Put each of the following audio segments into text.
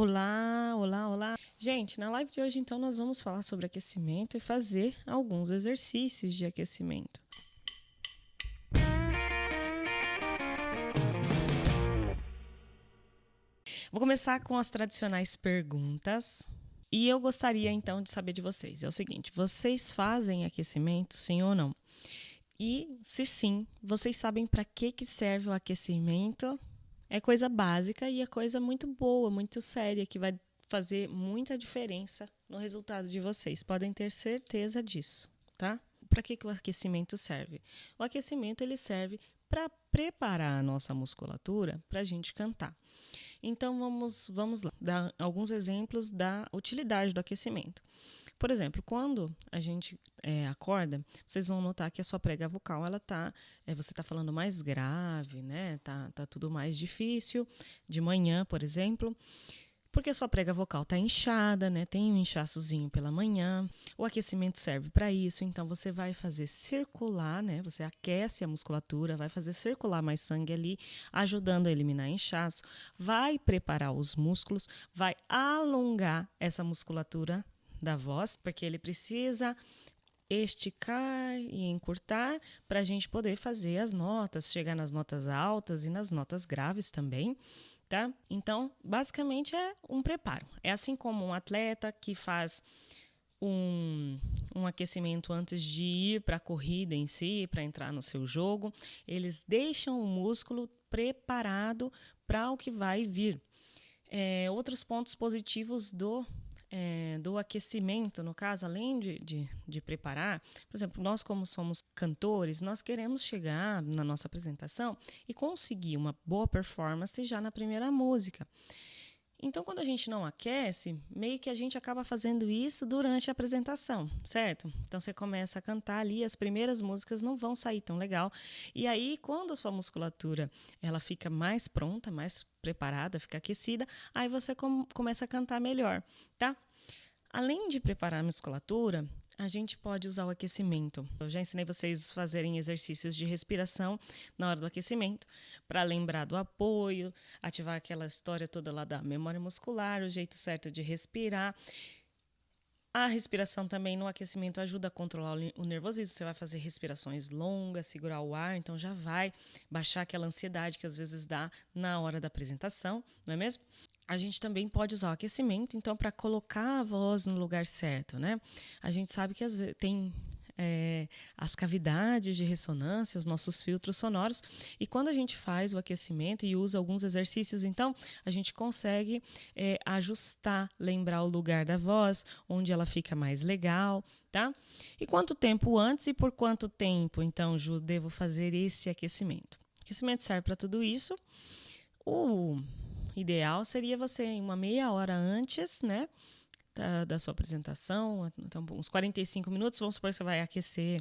Olá, olá, olá. Gente, na live de hoje, então, nós vamos falar sobre aquecimento e fazer alguns exercícios de aquecimento. Vou começar com as tradicionais perguntas. E eu gostaria, então, de saber de vocês. É o seguinte, vocês fazem aquecimento, sim ou não? E, se sim, vocês sabem para que serve o aquecimento? É coisa básica e é coisa muito boa, muito séria, que vai fazer muita diferença no resultado de vocês. Podem ter certeza disso, tá? Para que o aquecimento serve? O aquecimento ele serve para preparar a nossa musculatura para a gente cantar. Então vamos lá, dar alguns exemplos da utilidade do aquecimento. Por exemplo, quando a gente acorda, vocês vão notar que a sua prega vocal, você está falando mais grave, né? Tá tudo mais difícil. De manhã, por exemplo, porque a sua prega vocal está inchada, né? Tem um inchaçozinho pela manhã. O aquecimento serve para isso, então você vai fazer circular, né? Você aquece a musculatura, vai fazer circular mais sangue ali, ajudando a eliminar inchaço, vai preparar os músculos, vai alongar essa musculatura da voz, porque ele precisa esticar e encurtar para a gente poder fazer as notas, chegar nas notas altas e nas notas graves também, tá? Então, basicamente é um preparo. É assim como um atleta que faz um aquecimento antes de ir para a corrida em si, para entrar no seu jogo, eles deixam o músculo preparado para o que vai vir. Outros pontos positivos do aquecimento, no caso, além de preparar, por exemplo, nós como somos cantores, nós queremos chegar na nossa apresentação e conseguir uma boa performance já na primeira música. Então, quando a gente não aquece, meio que a gente acaba fazendo isso durante a apresentação, certo? Então, você começa a cantar ali, as primeiras músicas não vão sair tão legal. E aí, quando a sua musculatura ela fica mais pronta, mais preparada, fica aquecida, aí você começa a cantar melhor, tá? Além de preparar a musculatura, a gente pode usar o aquecimento. Eu já ensinei vocês a fazerem exercícios de respiração na hora do aquecimento, para lembrar do apoio, ativar aquela história toda lá da memória muscular, o jeito certo de respirar. A respiração também no aquecimento ajuda a controlar o nervosismo. Você vai fazer respirações longas, segurar o ar, então já vai baixar aquela ansiedade que às vezes dá na hora da apresentação, não é mesmo? A gente também pode usar o aquecimento, então, para colocar a voz no lugar certo, né? A gente sabe que às vezes tem as cavidades de ressonância, os nossos filtros sonoros, e quando a gente faz o aquecimento e usa alguns exercícios, então, a gente consegue ajustar, lembrar o lugar da voz, onde ela fica mais legal, tá? E quanto tempo antes e por quanto tempo, então, Ju, devo fazer esse aquecimento? O aquecimento serve para tudo isso. O ideal seria você, uma meia hora antes, né, da sua apresentação, então uns 45 minutos, vamos supor que você vai aquecer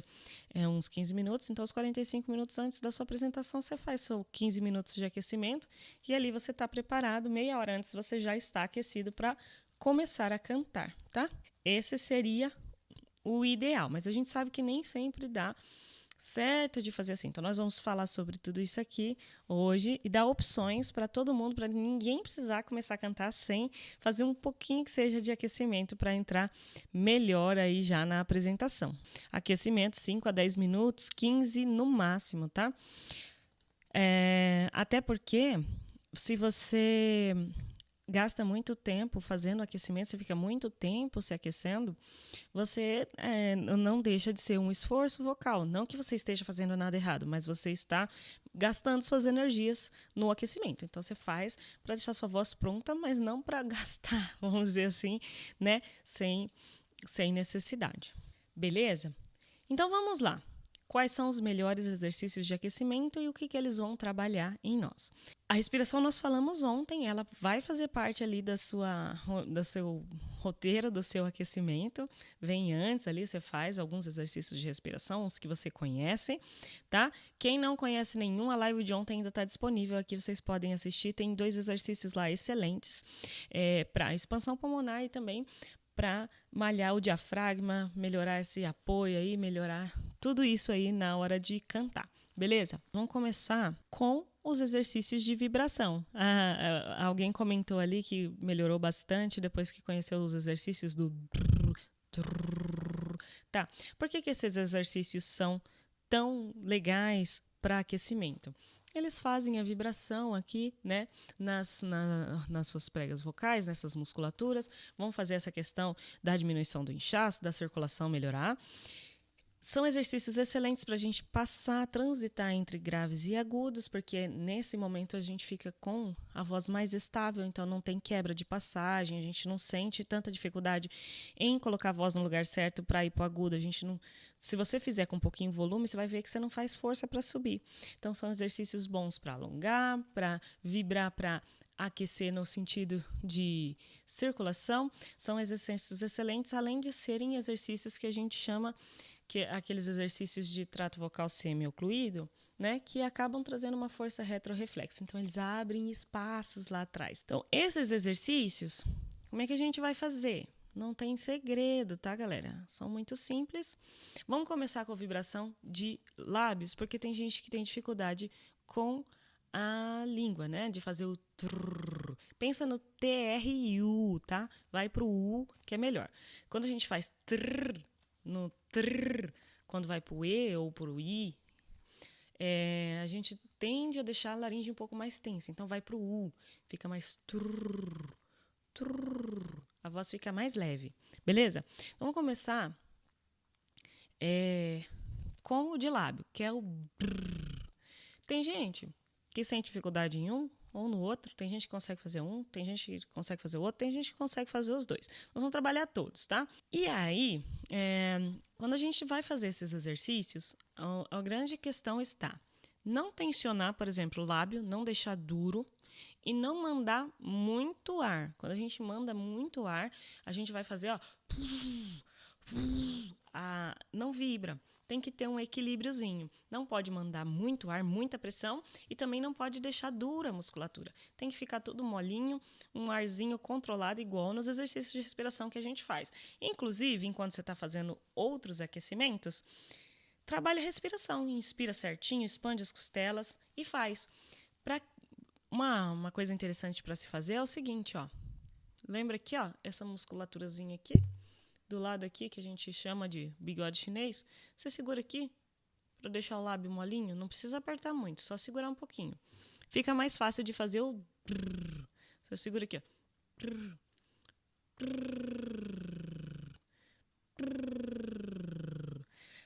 uns 15 minutos, então os 45 minutos antes da sua apresentação você faz seus 15 minutos de aquecimento e ali você está preparado, meia hora antes você já está aquecido para começar a cantar, tá? Esse seria o ideal, mas a gente sabe que nem sempre dá certo de fazer assim. Então, nós vamos falar sobre tudo isso aqui hoje e dar opções para todo mundo, para ninguém precisar começar a cantar sem fazer um pouquinho que seja de aquecimento para entrar melhor aí já na apresentação. Aquecimento 5 a 10 minutos, 15 no máximo, tá? Até porque se você gasta muito tempo fazendo aquecimento, você fica muito tempo se aquecendo, você não deixa de ser um esforço vocal. Não que você esteja fazendo nada errado, mas você está gastando suas energias no aquecimento. Então, você faz para deixar sua voz pronta, mas não para gastar, vamos dizer assim, né? Sem necessidade. Beleza? Então, vamos lá. Quais são os melhores exercícios de aquecimento e o que eles vão trabalhar em nós? A respiração nós falamos ontem, ela vai fazer parte ali do seu roteiro, do seu aquecimento. Vem antes ali, você faz alguns exercícios de respiração, os que você conhece, tá? Quem não conhece nenhum, a live de ontem ainda está disponível aqui, vocês podem assistir. Tem 2 exercícios lá excelentes para expansão pulmonar e também para malhar o diafragma, melhorar esse apoio aí, melhorar tudo isso aí na hora de cantar, beleza? Vamos começar com os exercícios de vibração. Alguém comentou ali que melhorou bastante depois que conheceu os exercícios do... Tá, por que esses exercícios são tão legais para aquecimento? Eles fazem a vibração aqui, né, nas suas pregas vocais, nessas musculaturas, vão fazer essa questão da diminuição do inchaço, da circulação melhorar. São exercícios excelentes para a gente passar, transitar entre graves e agudos, porque nesse momento a gente fica com a voz mais estável, então não tem quebra de passagem, a gente não sente tanta dificuldade em colocar a voz no lugar certo para ir para o agudo. A gente não, se você fizer com um pouquinho de volume, você vai ver que você não faz força para subir. Então são exercícios bons para alongar, para vibrar, para aquecer no sentido de circulação. São exercícios excelentes, além de serem exercícios que a gente chama que aqueles exercícios de trato vocal semi-ocluído, né, que acabam trazendo uma força retroreflexa. Então, eles abrem espaços lá atrás. Então, esses exercícios, como é que a gente vai fazer? Não tem segredo, tá, galera? São muito simples. Vamos começar com a vibração de lábios, porque tem gente que tem dificuldade com a língua, né, de fazer o trrr. Pensa no TR e U, tá? Vai pro U, que é melhor. Quando a gente faz trrr, no trrr, quando vai pro E ou pro I, a gente tende a deixar a laringe um pouco mais tensa. Então vai pro U, fica mais trrr, trrr, a voz fica mais leve, beleza? Vamos começar com o de lábio, que é o brrr. Tem gente que sente dificuldade em um ou no outro, tem gente que consegue fazer um, tem gente que consegue fazer o outro, tem gente que consegue fazer os dois. Nós vamos trabalhar todos, tá? E aí, quando a gente vai fazer esses exercícios, a grande questão está não tensionar, por exemplo, o lábio, não deixar duro e não mandar muito ar. Quando a gente manda muito ar, a gente vai fazer, ó, não vibra. Tem que ter um equilíbriozinho. Não pode mandar muito ar, muita pressão e também não pode deixar dura a musculatura. Tem que ficar tudo molinho, um arzinho controlado igual nos exercícios de respiração que a gente faz. Inclusive, enquanto você está fazendo outros aquecimentos, trabalha a respiração. Inspira certinho, expande as costelas e faz. Uma coisa interessante para se fazer é o seguinte, ó. Lembra aqui, ó, essa musculaturazinha aqui? Do lado aqui, que a gente chama de bigode chinês, você segura aqui para deixar o lábio molinho, não precisa apertar muito, só segurar um pouquinho. Fica mais fácil de fazer o brrr. Você segura aqui, ó. Brrr, brrr, brrr.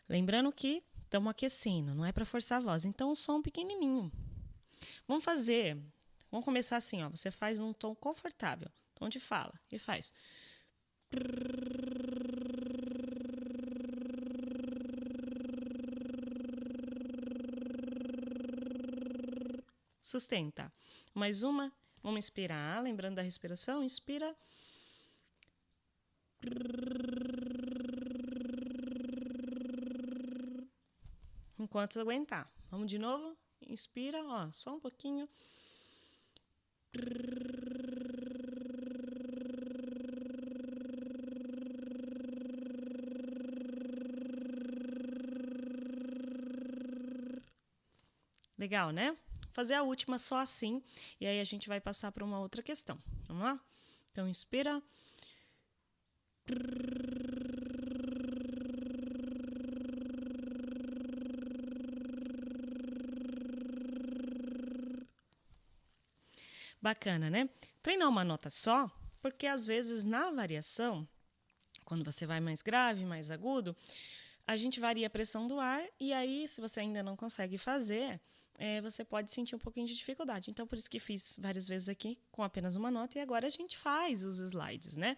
Lembrando que estamos aquecendo, não é para forçar a voz, então o som pequenininho. Vamos começar assim, ó, você faz um tom confortável, tom de fala, e faz sustenta. Mais uma. Vamos inspirar, lembrando da respiração. Inspira. Enquanto aguentar. Vamos de novo. Inspira, ó, só um pouquinho. Legal, né? Fazer a última só assim, e aí a gente vai passar para uma outra questão. Vamos lá? Então, inspira. Bacana, né? Treinar uma nota só, porque às vezes na variação, quando você vai mais grave, mais agudo, a gente varia a pressão do ar, e aí, se você ainda não consegue fazer, você pode sentir um pouquinho de dificuldade. Então, por isso que fiz várias vezes aqui com apenas uma nota, e agora a gente faz os slides, né?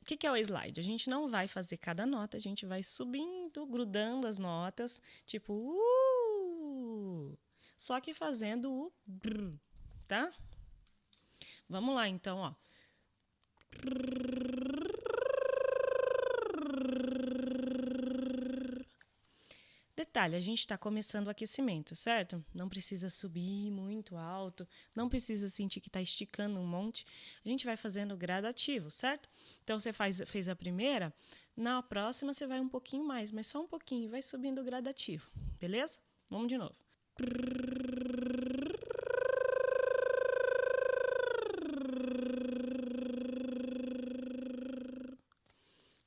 O que é o slide? A gente não vai fazer cada nota, a gente vai subindo, grudando as notas, tipo, só que fazendo o brr, tá? Vamos lá, então, ó. Detalhe, a gente está começando o aquecimento, certo? Não precisa subir muito alto, não precisa sentir que está esticando um monte. A gente vai fazendo gradativo, certo? Então, você fez a primeira, na próxima você vai um pouquinho mais, mas só um pouquinho, vai subindo gradativo, beleza? Vamos de novo.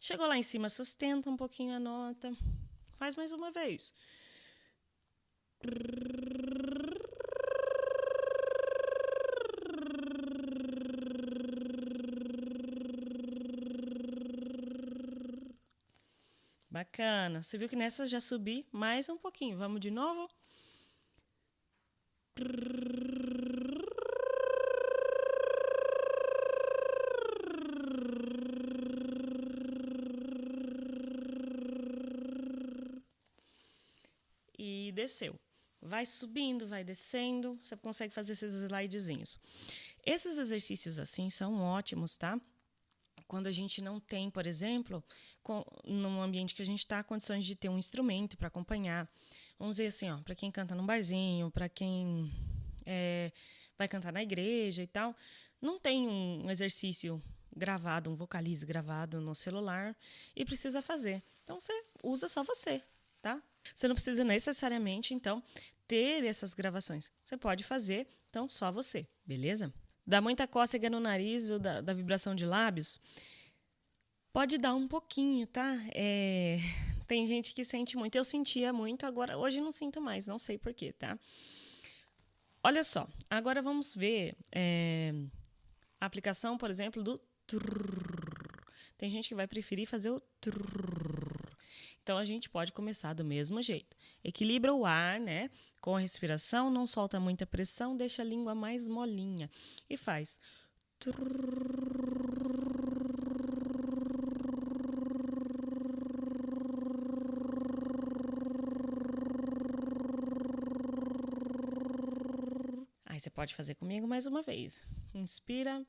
Chegou lá em cima, sustenta um pouquinho a nota. Faz mais uma vez. Bacana. Você viu que nessa já subi mais um pouquinho. Vamos de novo? E desceu. Vai subindo, vai descendo. Você consegue fazer esses slidezinhos. Esses exercícios assim são ótimos, tá? Quando a gente não tem, por exemplo, num ambiente que a gente está, condições de ter um instrumento para acompanhar. Vamos dizer assim, para quem canta num barzinho, para quem vai cantar na igreja e tal, não tem um exercício gravado, um vocalize gravado no celular e precisa fazer. Então, você usa só você, tá? Você não precisa necessariamente, então, ter essas gravações. Você pode fazer, então, só você, beleza? Dá muita cócega no nariz ou da vibração de lábios? Pode dar um pouquinho, tá? Tem gente que sente muito. Eu sentia muito, agora hoje não sinto mais, não sei porquê, tá? Olha só, agora vamos ver a aplicação, por exemplo, do trrr. Tem gente que vai preferir fazer o trrr. Então, a gente pode começar do mesmo jeito. Equilibra o ar, né? Com a respiração, não solta muita pressão, deixa a língua mais molinha. E faz. Aí você pode fazer comigo mais uma vez. Inspira.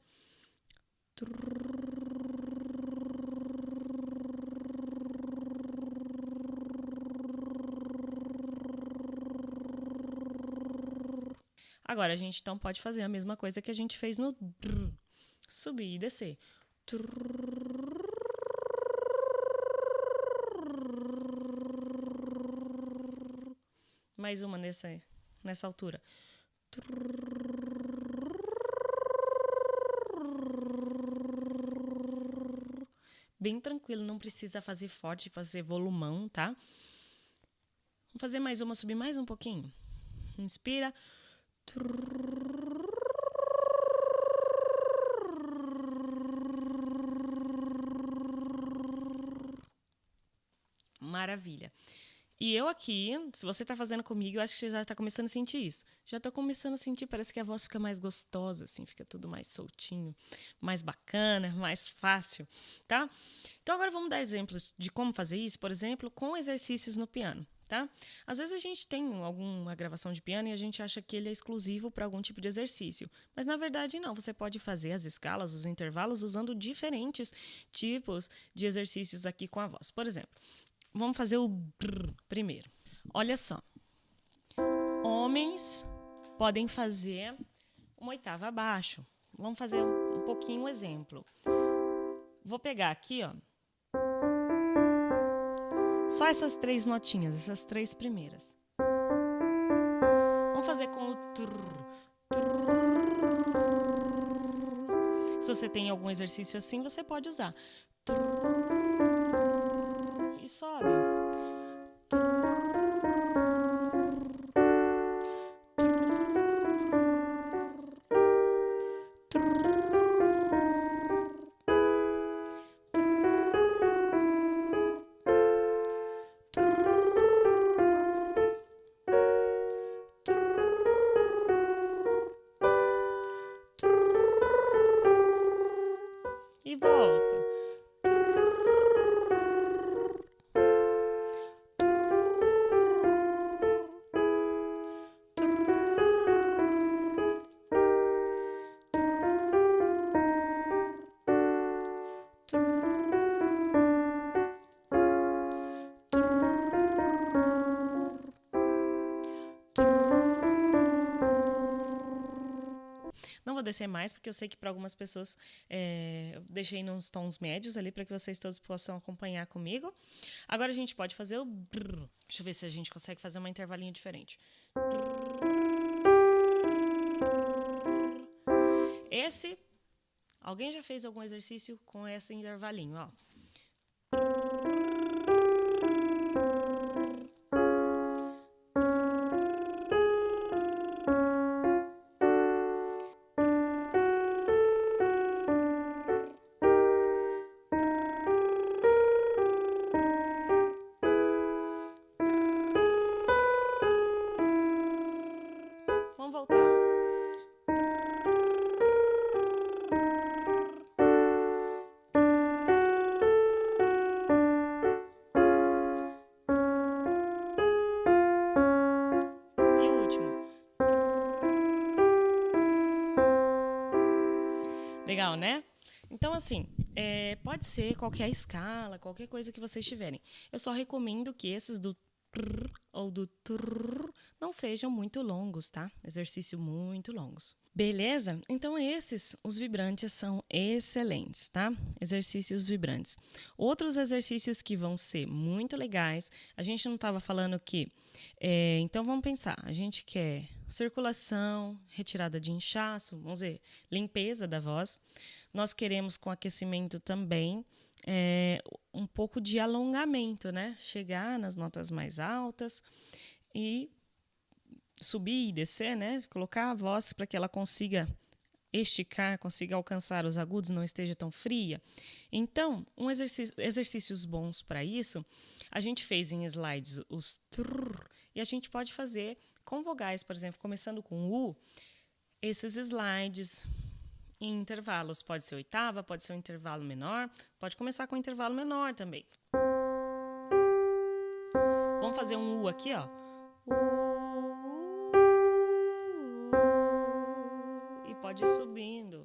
Agora, a gente então pode fazer a mesma coisa que a gente fez no drr, subir e descer. Mais uma nessa altura. Bem tranquilo, não precisa fazer forte, fazer volumão, tá? Vamos fazer mais uma, subir mais um pouquinho. Inspira. Maravilha. E eu aqui, se você tá fazendo comigo, eu acho que você já tá começando a sentir isso. Já tô começando a sentir, parece que a voz fica mais gostosa, assim, fica tudo mais soltinho, mais bacana, mais fácil, tá? Então agora vamos dar exemplos de como fazer isso, por exemplo, com exercícios no piano, tá? Às vezes a gente tem alguma gravação de piano e a gente acha que ele é exclusivo para algum tipo de exercício, mas na verdade não, você pode fazer as escalas, os intervalos usando diferentes tipos de exercícios aqui com a voz. Por exemplo, vamos fazer o brrr primeiro. Olha só. Homens podem fazer uma oitava abaixo. Vamos fazer um pouquinho um exemplo. Vou pegar aqui, ó. Só essas 3 notinhas, essas 3 primeiras. Vamos fazer com o trrr, trrr. Se você tem algum exercício assim, você pode usar. Trrr. E sobe. E volta. Não vou descer mais, porque eu sei que para algumas pessoas eu deixei nos tons médios ali para que vocês todos possam acompanhar comigo. Agora a gente pode fazer o brrr. Deixa eu ver se a gente consegue fazer um intervalinho diferente. Alguém já fez algum exercício com esse intervalinho, ó. legal, né? Então, assim, pode ser qualquer escala, qualquer coisa que vocês tiverem. Eu só recomendo que esses do trrr ou do trrr não sejam muito longos, tá? Exercício muito longos. Beleza? Então, os vibrantes são excelentes, tá? Exercícios vibrantes. Outros exercícios que vão ser muito legais, a gente não estava falando que... então, vamos pensar. A gente quer circulação, retirada de inchaço, vamos dizer, limpeza da voz. Nós queremos, com aquecimento também, um pouco de alongamento, né? Chegar nas notas mais altas e subir e descer, né? Colocar a voz para que ela consiga esticar, consiga alcançar os agudos, não esteja tão fria. Então, exercícios bons para isso, a gente fez em slides os trrr, e a gente pode fazer com vogais, por exemplo, começando com U, esses slides em intervalos. Pode ser oitava, pode ser um intervalo menor, pode começar com um intervalo menor também. Vamos fazer um U aqui, ó. E pode ir subindo.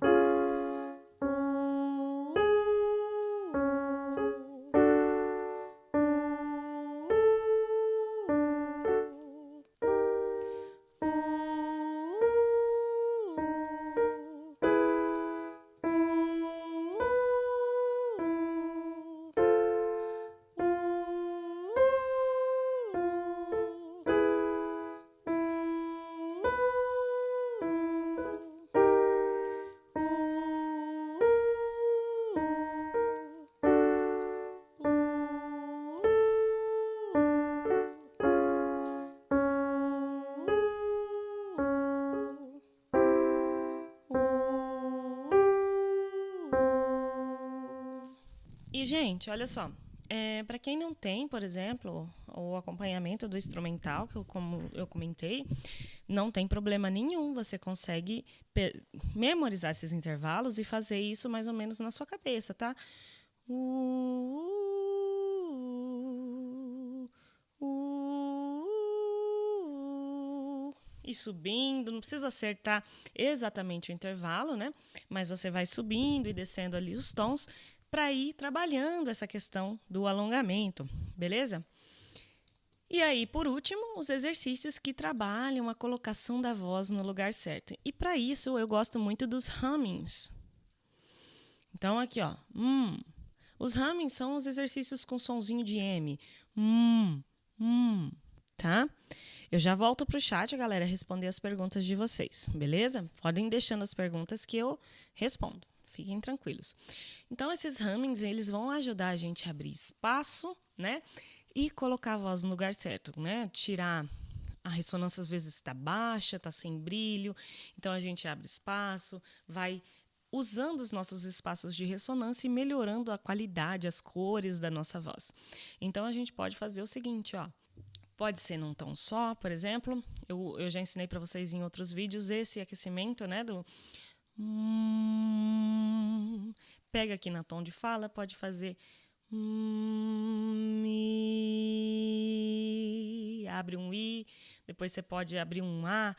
E, gente, olha só, para quem não tem, por exemplo, o acompanhamento do instrumental, como eu comentei, não tem problema nenhum, você consegue memorizar esses intervalos e fazer isso mais ou menos na sua cabeça, tá? E subindo, não precisa acertar exatamente o intervalo, né? Mas você vai subindo e descendo ali os tons para ir trabalhando essa questão do alongamento, beleza? E aí, por último, os exercícios que trabalham a colocação da voz no lugar certo. E para isso, eu gosto muito dos hummings. Então, aqui, ó. Os hummings são os exercícios com sonzinho de M. Tá? Eu já volto pro chat, galera, responder as perguntas de vocês, beleza? Podem deixando as perguntas que eu respondo. Fiquem tranquilos. Então, esses hummings, eles vão ajudar a gente a abrir espaço, né? E colocar a voz no lugar certo, né? Tirar a ressonância, às vezes, está baixa, está sem brilho. Então, a gente abre espaço, vai usando os nossos espaços de ressonância e melhorando a qualidade, as cores da nossa voz. Então, a gente pode fazer o seguinte, ó. Pode ser num tom só, por exemplo. Eu já ensinei para vocês em outros vídeos esse aquecimento, né? Pega aqui na tom de fala, pode fazer mi, abre um i, depois você pode abrir um a,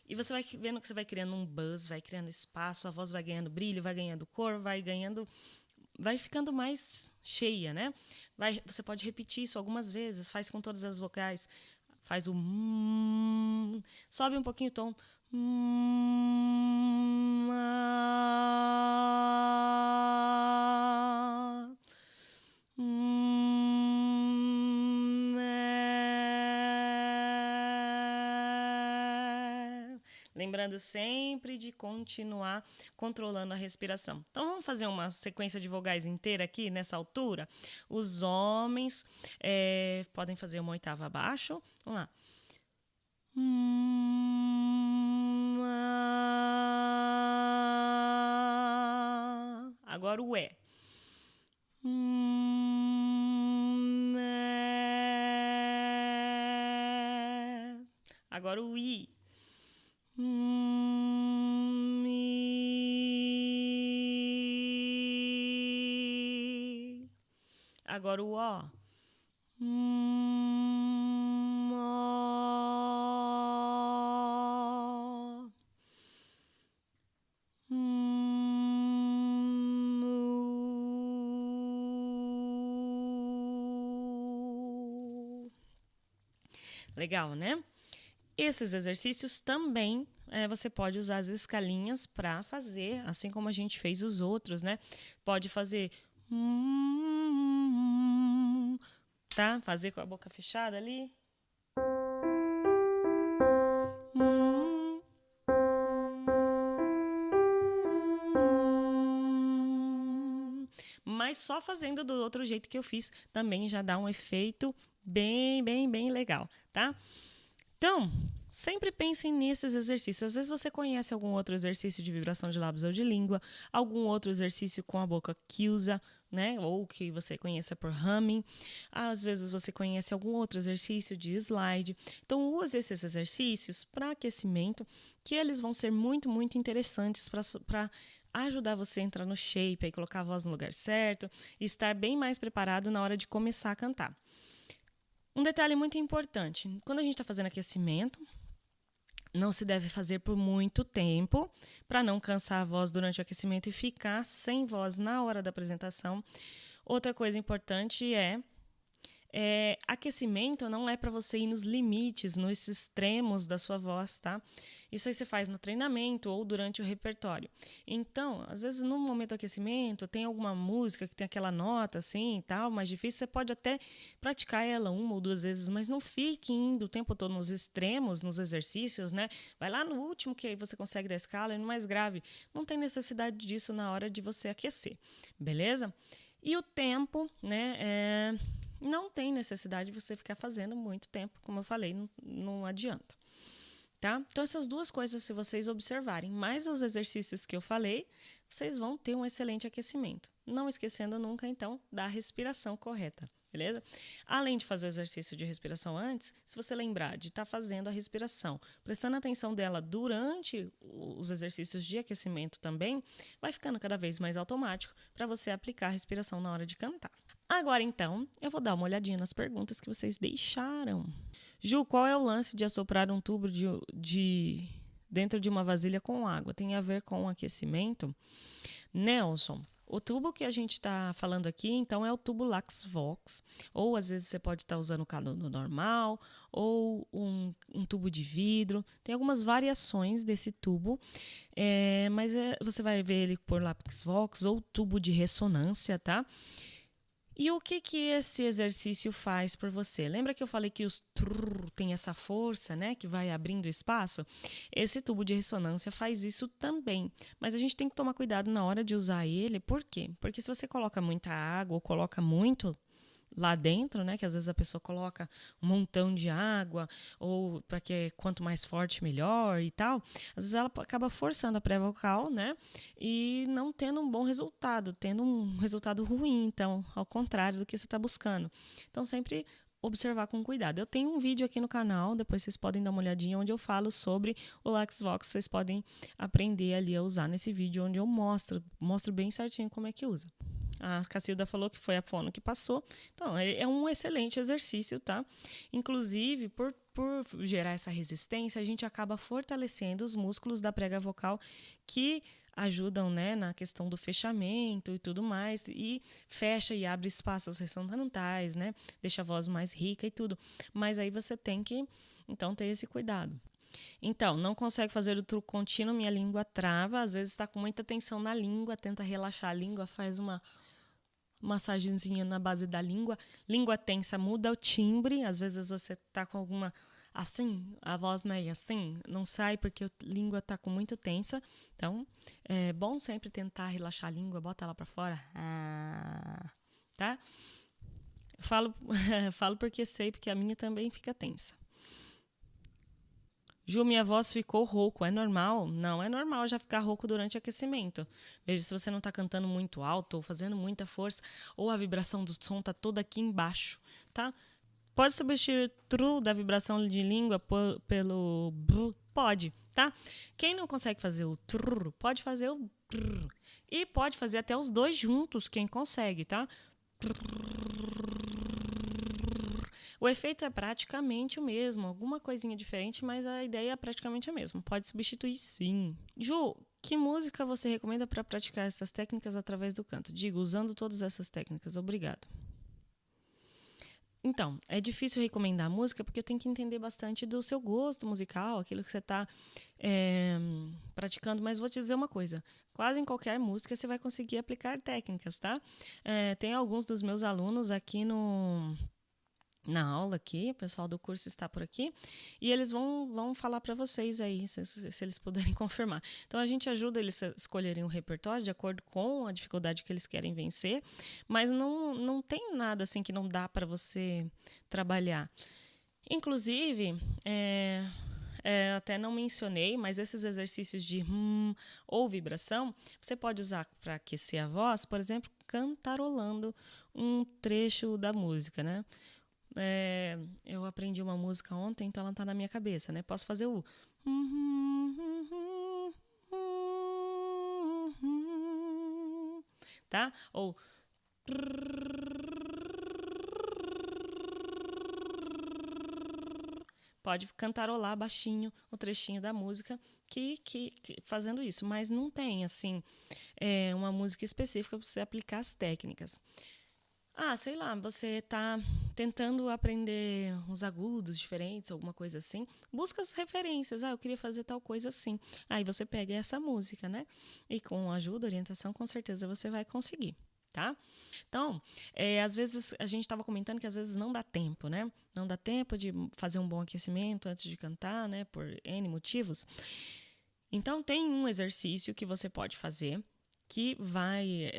e você vai vendo que você vai criando um buzz, vai criando espaço, a voz vai ganhando brilho, vai ganhando cor, vai ficando mais cheia, né? Você pode repetir isso algumas vezes, faz com todas as vocais, faz o sobe um pouquinho o tom, lembrando sempre de continuar controlando a respiração. Então, vamos fazer uma sequência de vogais inteira aqui, nessa altura? Os homens podem fazer uma oitava abaixo. Vamos lá. Agora o E. Agora o I. Agora o ó. Legal, né? Esses exercícios também você pode usar as escalinhas para fazer, assim como a gente fez os outros, né? Pode fazer, tá? Fazer com a boca fechada ali. Mas só fazendo do outro jeito que eu fiz também já dá um efeito bem legal, tá? Então, sempre pensem nesses exercícios. Às vezes você conhece algum outro exercício de vibração de lábios ou de língua, algum outro exercício com a boca que usa, né? Ou que você conheça por humming. Às vezes você conhece algum outro exercício de slide. Então, use esses exercícios para aquecimento, que eles vão ser muito interessantes para ajudar você a entrar no shape, aí colocar a voz no lugar certo e estar bem mais preparado na hora de começar a cantar. Um detalhe muito importante, quando a gente está fazendo aquecimento, não se deve fazer por muito tempo, para não cansar a voz durante o aquecimento e ficar sem voz na hora da apresentação. Outra coisa importante aquecimento não é para você ir nos limites, nos extremos da sua voz, tá? Isso aí você faz no treinamento ou durante o repertório. Então, às vezes no momento do aquecimento tem alguma música que tem aquela nota assim e tal, mais difícil, você pode até praticar ela 1 ou 2 vezes, mas não fique indo o tempo todo nos extremos, nos exercícios, né? Vai lá no último que você consegue da escala e no mais grave. Não tem necessidade disso na hora de você aquecer, beleza? E o tempo, né? Não tem necessidade de você ficar fazendo muito tempo, como eu falei, não adianta. Tá? Então, essas duas coisas, se vocês observarem, mais os exercícios que eu falei, vocês vão ter um excelente aquecimento. Não esquecendo nunca, então, da respiração correta, beleza? Além de fazer o exercício de respiração antes, se você lembrar de estar fazendo a respiração, prestando atenção dela durante os exercícios de aquecimento também, vai ficando cada vez mais automático para você aplicar a respiração na hora de cantar. Agora, então, eu vou dar uma olhadinha nas perguntas que vocês deixaram. Ju, qual é o lance de assoprar um tubo dentro de uma vasilha com água? Tem a ver com o aquecimento? Nelson, o tubo que a gente está falando aqui, então, é o tubo LaxVox, ou às vezes você pode estar usando o canudo normal, ou um tubo de vidro. Tem algumas variações desse tubo, mas você vai ver ele por LaxVox ou tubo de ressonância, tá? E o que esse exercício faz por você? Lembra que eu falei que os trrr tem essa força, né, que vai abrindo espaço? Esse tubo de ressonância faz isso também, mas a gente tem que tomar cuidado na hora de usar ele. Por quê? Porque se você coloca muita água ou coloca muito lá dentro, né, que às vezes a pessoa coloca um montão de água, ou para que quanto mais forte melhor e tal, às vezes ela acaba forçando a pré-vocal, né, e não tendo um bom resultado, tendo um resultado ruim, então, ao contrário do que você está buscando. Então, sempre observar com cuidado. Eu tenho um vídeo aqui no canal, depois vocês podem dar uma olhadinha, onde eu falo sobre o LaxVox, vocês podem aprender ali a usar nesse vídeo, onde eu mostro bem certinho como é que usa. A Cacilda falou que foi a fono que passou. Então, é um excelente exercício, tá? Inclusive, por gerar essa resistência, a gente acaba fortalecendo os músculos da prega vocal que ajudam, né, na questão do fechamento e tudo mais, e fecha e abre espaços ressonantais, né? Deixa a voz mais rica e tudo. Mas aí você tem que, então, ter esse cuidado. Então, não consegue fazer o truque contínuo, minha língua trava, às vezes está com muita tensão na língua, tenta relaxar a língua, faz uma massagenzinha na base da língua. Língua tensa muda o timbre, às vezes você tá com alguma, assim, a voz meio assim, não sai porque a língua tá com muito tensa. Então, é bom sempre tentar relaxar a língua, bota ela para fora, tá? Falo porque sei, porque a minha também fica tensa. Ju, minha voz ficou rouco, é normal? Não é normal já ficar rouco durante o aquecimento. Veja se você não está cantando muito alto ou fazendo muita força, ou a vibração do som está toda aqui embaixo, tá? Pode substituir tru da vibração de língua pelo bru? Pode, tá? Quem não consegue fazer o trrr, pode fazer o trrr. E pode fazer até os dois juntos, quem consegue, tá? Trrr. O efeito é praticamente o mesmo, alguma coisinha diferente, mas a ideia é praticamente a mesma. Pode substituir, sim. Ju, que música você recomenda para praticar essas técnicas através do canto? Digo, usando todas essas técnicas. Obrigado. Então, é difícil recomendar música porque eu tenho que entender bastante do seu gosto musical, aquilo que você está praticando, mas vou te dizer uma coisa, quase em qualquer música você vai conseguir aplicar técnicas, tá? Tem alguns dos meus alunos aqui na aula aqui, o pessoal do curso está por aqui, e eles vão falar para vocês aí, se eles puderem confirmar. Então, a gente ajuda eles a escolherem um repertório de acordo com a dificuldade que eles querem vencer, mas não tem nada assim que não dá para você trabalhar. Inclusive, até não mencionei, mas esses exercícios de ou vibração, você pode usar para aquecer a voz, por exemplo, cantarolando um trecho da música, né? Eu aprendi uma música ontem, então ela tá na minha cabeça, né? Posso fazer o tá? Ou pode cantarolar baixinho o trechinho da música que fazendo isso, mas não tem assim uma música específica para você aplicar as técnicas. Sei lá, você está tentando aprender uns agudos diferentes, alguma coisa assim. Busca as referências. Eu queria fazer tal coisa assim. Aí você pega essa música, né? E com ajuda, orientação, com certeza você vai conseguir, tá? Então, às vezes, a gente estava comentando que às vezes não dá tempo, né? Não dá tempo de fazer um bom aquecimento antes de cantar, né? Por N motivos. Então, tem um exercício que você pode fazer que vai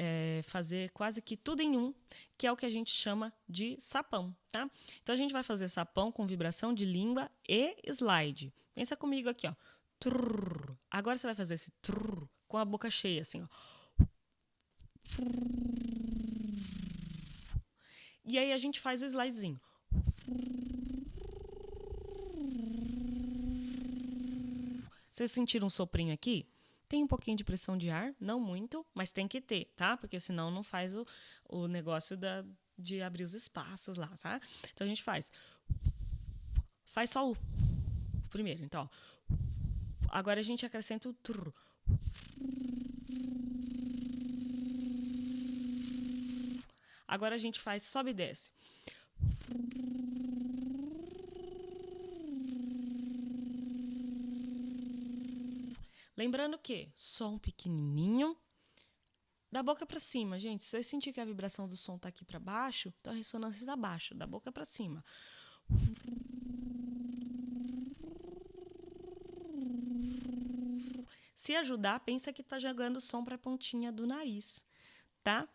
fazer quase que tudo em um, que é o que a gente chama de sapão, tá? Então, a gente vai fazer sapão com vibração de língua e slide. Pensa comigo aqui, ó. Trrr. Agora você vai fazer esse trrr com a boca cheia, assim, ó. E aí a gente faz o slidezinho. Vocês sentiram um soprinho aqui? Tem um pouquinho de pressão de ar, não muito, mas tem que ter, tá? Porque senão não faz o negócio de abrir os espaços lá, tá? Então a gente faz só o primeiro, então. Ó. Agora a gente acrescenta o trrr. Agora a gente faz sobe e desce. Lembrando que som pequenininho, da boca para cima, gente. Se você sentir que a vibração do som tá aqui para baixo, então a ressonância está baixa, da boca para cima. Se ajudar, pensa que tá jogando som para a pontinha do nariz, tá?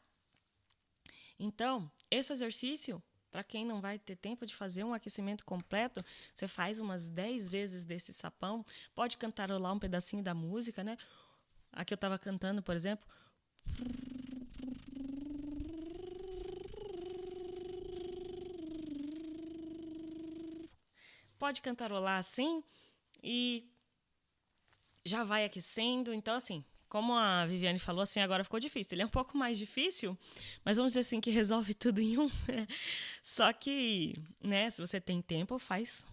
Então, esse exercício, para quem não vai ter tempo de fazer um aquecimento completo, você faz umas 10 vezes desse sapão, pode cantarolar um pedacinho da música, né? Aqui eu estava cantando, por exemplo. Pode cantarolar assim e já vai aquecendo. Então, assim, como a Viviane falou, assim, agora ficou difícil. Ele é um pouco mais difícil, mas vamos dizer assim que resolve tudo em um. Só que, né, se você tem tempo, faz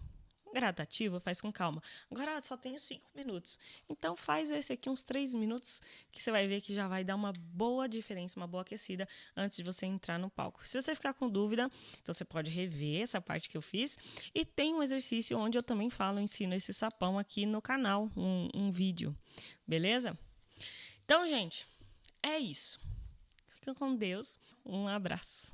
gradativo, faz com calma. Agora só tenho 5 minutos. Então faz esse aqui uns 3 minutos que você vai ver que já vai dar uma boa diferença, uma boa aquecida antes de você entrar no palco. Se você ficar com dúvida, então você pode rever essa parte que eu fiz. E tem um exercício onde eu também ensino esse sapão aqui no canal, um vídeo. Beleza? Então, gente, é isso. Fica com Deus. Um abraço.